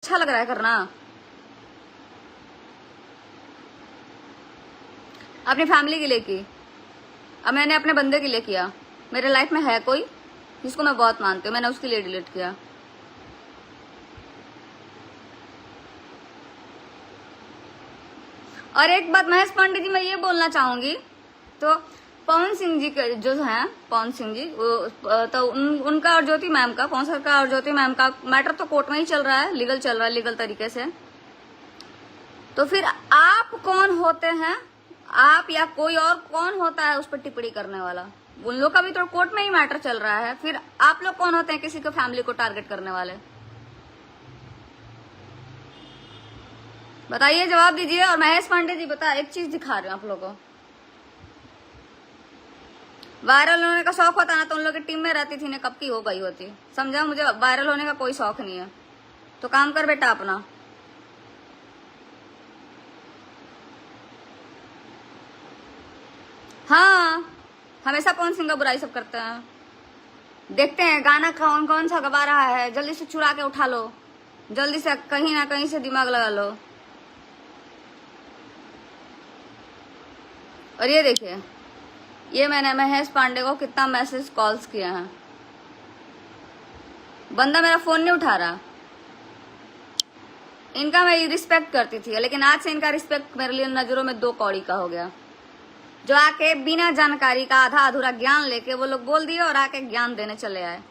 अच्छा लग रहा है करना। अपनी फैमिली के लिए की, अब मैंने अपने बंदे के लिए किया। मेरे लाइफ में है कोई जिसको मैं बहुत मानती हूँ, मैंने उसके लिए डिलीट किया। और एक बात महेश पांडे जी मैं ये बोलना चाहूंगी, तो पवन सिंह जी के जो हैं, पवन सिंह जी तो उनका और ज्योति मैम का, पवन सर का और ज्योति मैम का मैटर तो कोर्ट में ही चल रहा है, लीगल चल रहा है, लीगल तरीके से। तो फिर आप कौन होते हैं, आप या कोई और कौन होता है उस पर टिप्पणी करने वाला? उन लोग का भी तो कोर्ट में ही मैटर चल रहा है, फिर आप लोग कौन होते हैं किसी को फैमिली को टारगेट करने वाले? बताइए, जवाब दीजिए। और महेश पांडे जी बता, एक चीज दिखा रहे हो आप लोगों को, वायरल होने का शौक होता ना तो उन लोग की टीम में रहती थी ना, कब की हो गई होती। समझा? मुझे वायरल होने का कोई शौक नहीं है, तो काम कर बेटा अपना। हाँ, हमेशा पवन सिंह का बुराई सब करते हैं। देखते हैं गाना कौन कौन सा गवा रहा है, जल्दी से चुरा के उठा लो, जल्दी से कहीं ना कहीं से दिमाग लगा लो। और ये देखिए, ये मैंने महेश पांडे को कितना मैसेज कॉल्स किया है, बंदा मेरा फोन नहीं उठा रहा। इनका मैं रिस्पेक्ट करती थी, लेकिन आज से इनका रिस्पेक्ट मेरे लिए नजरों में दो कौड़ी का हो गया। जो आके बिना जानकारी का आधा अधूरा ज्ञान लेके वो लोग बोल दिए और आके ज्ञान देने चले आए।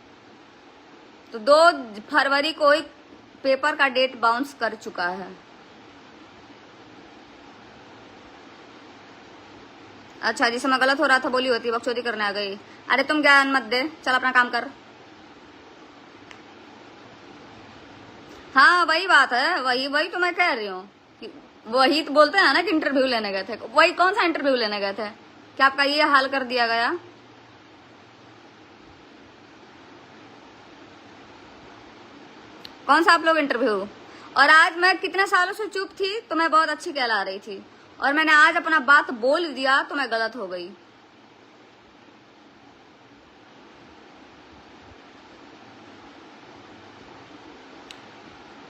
तो 2 फरवरी को ही पेपर का डेट बाउंस कर चुका है। अच्छा, जिसे मैं गलत हो रहा था बोली होती, बकचोदी करने आ गई। अरे तुम ज्ञान मत दे, चल अपना काम कर। हाँ वही बात है, वही तो मैं कह रही हूँ। वही तो बोलते हैं ना कि इंटरव्यू लेने गए थे। वही कौन सा इंटरव्यू लेने गए थे कि आपका ये हाल कर दिया गया? कौन सा आप लोग इंटरव्यू? और आज मैं कितने सालों से चुप थी तो मैं बहुत अच्छी कहला रही थी, और मैंने आज अपना बात बोल दिया तो मैं गलत हो गई।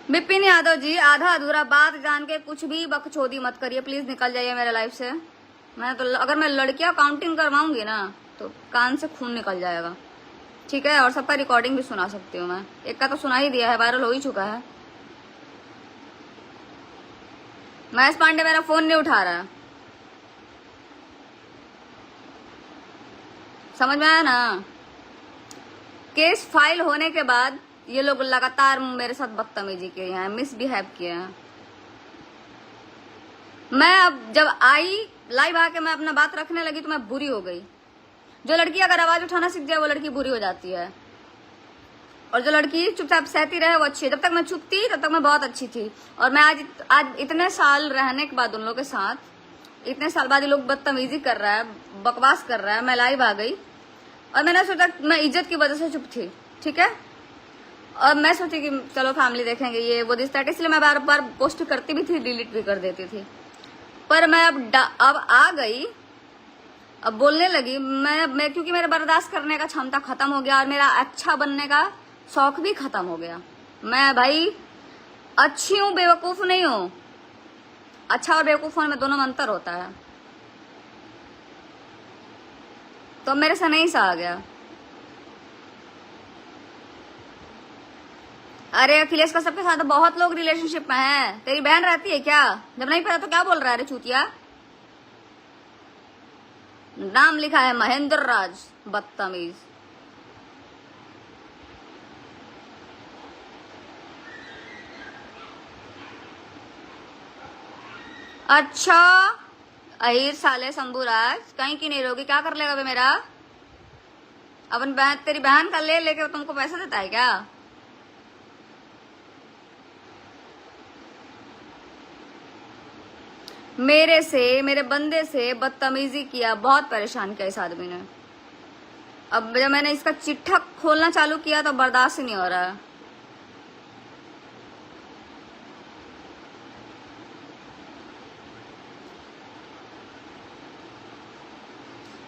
बिपिन यादव जी, आधा अधूरा बात जान के कुछ भी बकचोदी मत करिए प्लीज, निकल जाइए मेरे लाइफ से। मैं तो अगर मैं लड़कियां काउंटिंग करवाऊंगी ना तो कान से खून निकल जाएगा, ठीक है? और सबका रिकॉर्डिंग भी सुना सकती हूँ मैं, एक का तो सुना ही दिया है, वायरल हो ही चुका है। महेश पांडे मेरा फोन नहीं उठा रहा, समझ में आया ना? केस फाइल होने के बाद ये लोग लगातार मेरे साथ बदतमीजी किए हैं, मिसबिहेव किए हैं। मैं अब जब आई लाइव आके मैं अपना बात रखने लगी तो मैं बुरी हो गई। जो लड़की अगर आवाज उठाना सीख जाए वो लड़की बुरी हो जाती है, और जो लड़की चुपचाप सहती रहे वो अच्छी है। जब तक मैं चुप थी तब तक मैं बहुत अच्छी थी, और मैं आज इतने साल रहने के बाद उन लोगों के साथ, इतने साल बाद ये लोग बदतमीजी कर रहा है, बकवास कर रहा है, मैं लाइव आ गई और मैंने सोचा मैं इज्जत की वजह से चुप थी, ठीक है? और मैं सोची कि चलो फैमिली देखेंगे ये वो दिस दैट, इसलिए मैं बार बार पोस्ट करती भी थी, डिलीट भी कर देती थी। पर मैं अब आ गई, अब बोलने लगी। मैं क्योंकि मेरा बर्दाश्त करने का क्षमता खत्म हो गया और मेरा अच्छा बनने का शौक भी खत्म हो गया। मैं भाई अच्छी हूँ, बेवकूफ नहीं हूँ। अच्छा और बेवकूफ होने में दोनों में अंतर होता है, तो मेरे से नहीं सा आ गया। अरे अखिलेश का सबके साथ बहुत लोग रिलेशनशिप में हैं, तेरी बहन रहती है क्या? जब नहीं पता तो क्या बोल रहा है रे चूतिया? नाम लिखा है महेंद्र राज, बदतमीज। अच्छा अहिर साले शंभूराज, कहीं की नहीं रहोगी, क्या कर लेगा बे मेरा? अपन बहन, तेरी बहन का ले लेके तुमको पैसा देता है क्या? मेरे से, मेरे बंदे से बदतमीजी किया, बहुत परेशान किया इस आदमी ने। अब जब मैंने इसका चिट्ठा खोलना चालू किया तो बर्दाश्त ही नहीं हो रहा है।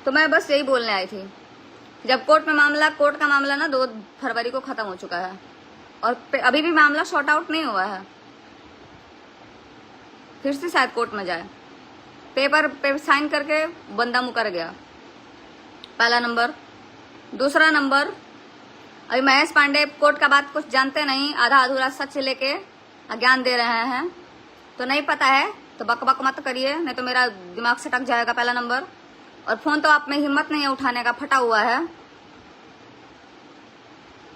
तो मैं बस यही बोलने आई थी, जब कोर्ट का मामला ना 2 फरवरी को खत्म हो चुका है, और अभी भी मामला सॉर्ट आउट नहीं हुआ है, फिर से शायद कोर्ट में जाए। पेपर पे साइन करके बंदा मुकर गया, पहला नंबर। दूसरा नंबर, अभी महेश पांडे कोर्ट का बात कुछ जानते नहीं, आधा अधूरा सच लेके अज्ञान दे रहे हैं। तो नहीं पता है तो बक बक मत करिए, नहीं तो मेरा दिमाग से टक जाएगा, पहला नंबर। और फोन तो आप में हिम्मत नहीं है उठाने का, फटा हुआ है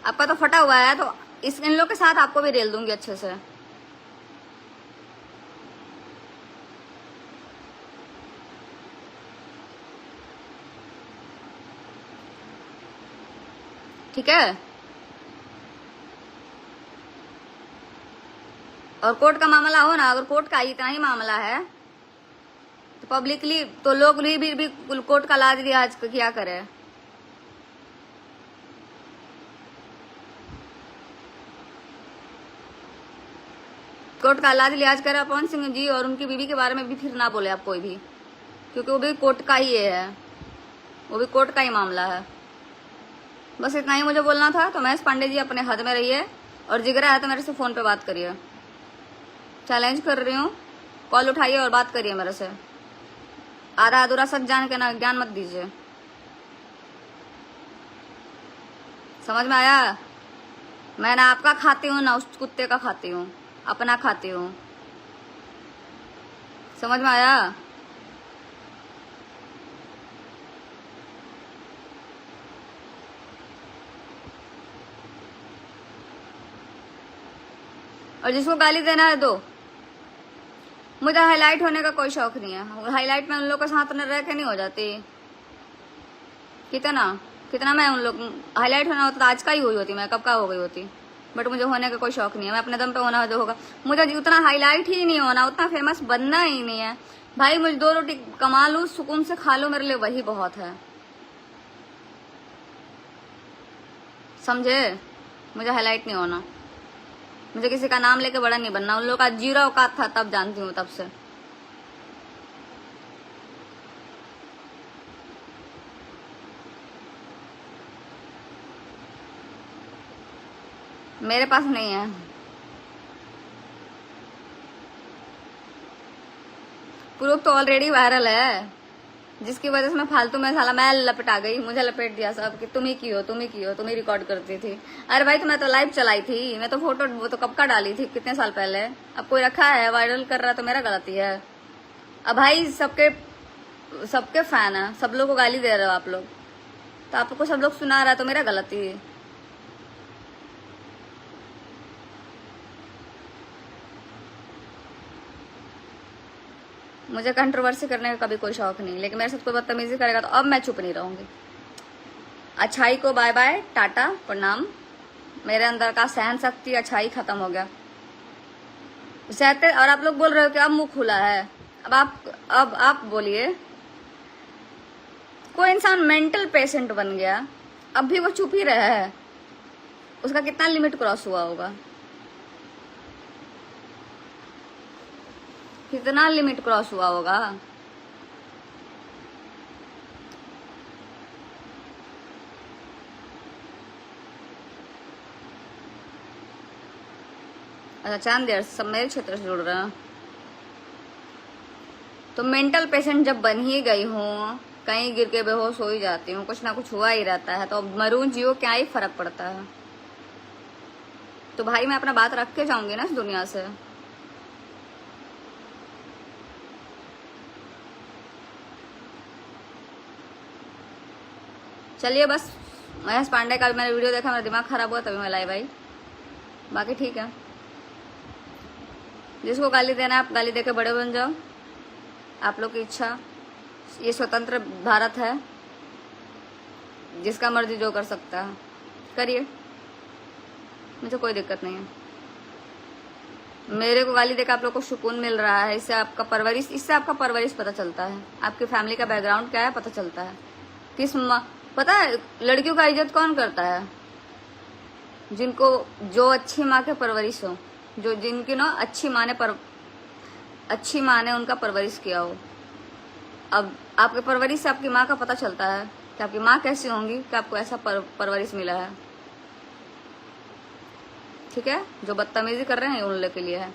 आपका, तो फटा हुआ है। तो इन लोग के साथ आपको भी रेल दूंगी अच्छे से। ठीक है। और कोर्ट का मामला हो ना, अगर कोर्ट का इतना ही मामला है तो पब्लिकली तो लोग भी कोर्ट का लाज लिहाज क्या करे। कोर्ट का लाज लिहाज करे पवन सिंह जी, और उनकी बीवी के बारे में भी फिर ना बोले आप कोई भी, क्योंकि वो भी कोर्ट का ही है, वो भी कोर्ट का ही मामला है। बस इतना ही मुझे बोलना था। तो महेश पांडे जी अपने हद में रहिए, और जिगरा है तो मेरे से फोन पे बात करिए। चैलेंज कर रही हूँ, कॉल उठाइए और बात करिए मेरे से। आधा अधूरा सच जान के ना ज्ञान मत दीजिए। समझ में आया? मैं ना आपका खाती हूँ ना उस कुत्ते का खाती हूँ, अपना खाती हूँ। समझ में आया? और जिसको गाली देना है दो, मुझे हाईलाइट होने का कोई शौक नहीं है। हाईलाइट में उन लोग के साथ रह के नहीं हो जाती। कितना मैं उन लोग हाईलाइट होना होता तो आज का ही हुई होती, मैं कब का हो गई होती। बट मुझे होने का कोई शौक नहीं है, मैं अपने दम पे होना जो होगा। मुझे उतना हाईलाइट ही नहीं होना, उतना फेमस बनना ही नहीं है भाई। मुझे 2 रोटी कमा लूं, सुकून से खा लूं, मेरे लिए वही बहुत है। समझे? मुझे हाईलाइट नहीं होना, मुझे किसी का नाम लेके बड़ा नहीं बनना। उन लोगों का 0 औकात था तब जानती हूँ, तब से। मेरे पास नहीं है। प्रूफ तो ऑलरेडी वायरल है, जिसकी वजह से मैं फालतू में साला मैं लपटा गई, मुझे लपेट दिया सब कि तुम ही की हो, तुम ही रिकॉर्ड करती थी। अरे भाई, तो मैं तो लाइव चलाई थी, मैं तो फोटो वो तो कब का डाली थी, कितने साल पहले। अब कोई रखा है वायरल कर रहा तो मेरा गलती है। अब भाई सबके फैन है, सब लोग को गाली दे रहे हो आप लोग, तो आपको सब लोग सुना रहा है तो मेरा गलती है। मुझे कंट्रोवर्सी करने का कभी कोई शौक नहीं, लेकिन मेरे साथ कोई बदतमीजी करेगा तो अब मैं चुप नहीं रहूंगी। अच्छाई को बाय बाय, टाटा, प्रणाम। मेरे अंदर का सहन शक्ति, अच्छाई खत्म हो गया। सहते, और आप लोग बोल रहे हो कि अब मुंह खुला है। अब आप बोलिए, कोई इंसान मेंटल पेशेंट बन गया, अब भी वो चुप ही रहा है, उसका कितना लिमिट क्रॉस हुआ होगा, कितना लिमिट क्रॉस हुआ होगा। अच्छा, चांदेर सब मेरे क्षेत्र से जुड़ रहे हैं। तो मेंटल पेशेंट जब बन ही गई हूँ, कहीं गिर के बेहोश हो ही जाती हूँ, कुछ ना कुछ हुआ ही रहता है, तो अब मरूं जियो क्या ही फर्क पड़ता है। तो भाई मैं अपना बात रख के जाऊंगी ना इस दुनिया से। चलिए, बस महेश पांडे का भी मैंने वीडियो देखा, मेरा दिमाग खराब हुआ तभी मैं लाई भाई। बाकी ठीक है, जिसको गाली देना है आप गाली देके बड़े बन जाओ, आप लोग की इच्छा। ये स्वतंत्र भारत है, जिसका मर्जी जो कर सकता है करिए, मुझे कोई दिक्कत नहीं है। मेरे को गाली देकर आप लोग को सुकून मिल रहा है, इससे आपका परवरिश पता चलता है, आपकी फैमिली का बैकग्राउंड क्या है पता चलता है। पता है लड़कियों का इज्जत कौन करता है? जो अच्छी माँ के परवरिश हो, जिनकी ना अच्छी माँ ने उनका परवरिश किया हो। अब आपके परवरिश से आपकी माँ का पता चलता है कि आपकी माँ कैसी होंगी कि आपको ऐसा परवरिश मिला है। ठीक है, जो बदतमीजी कर रहे हैं ये उन लोग के लिए है।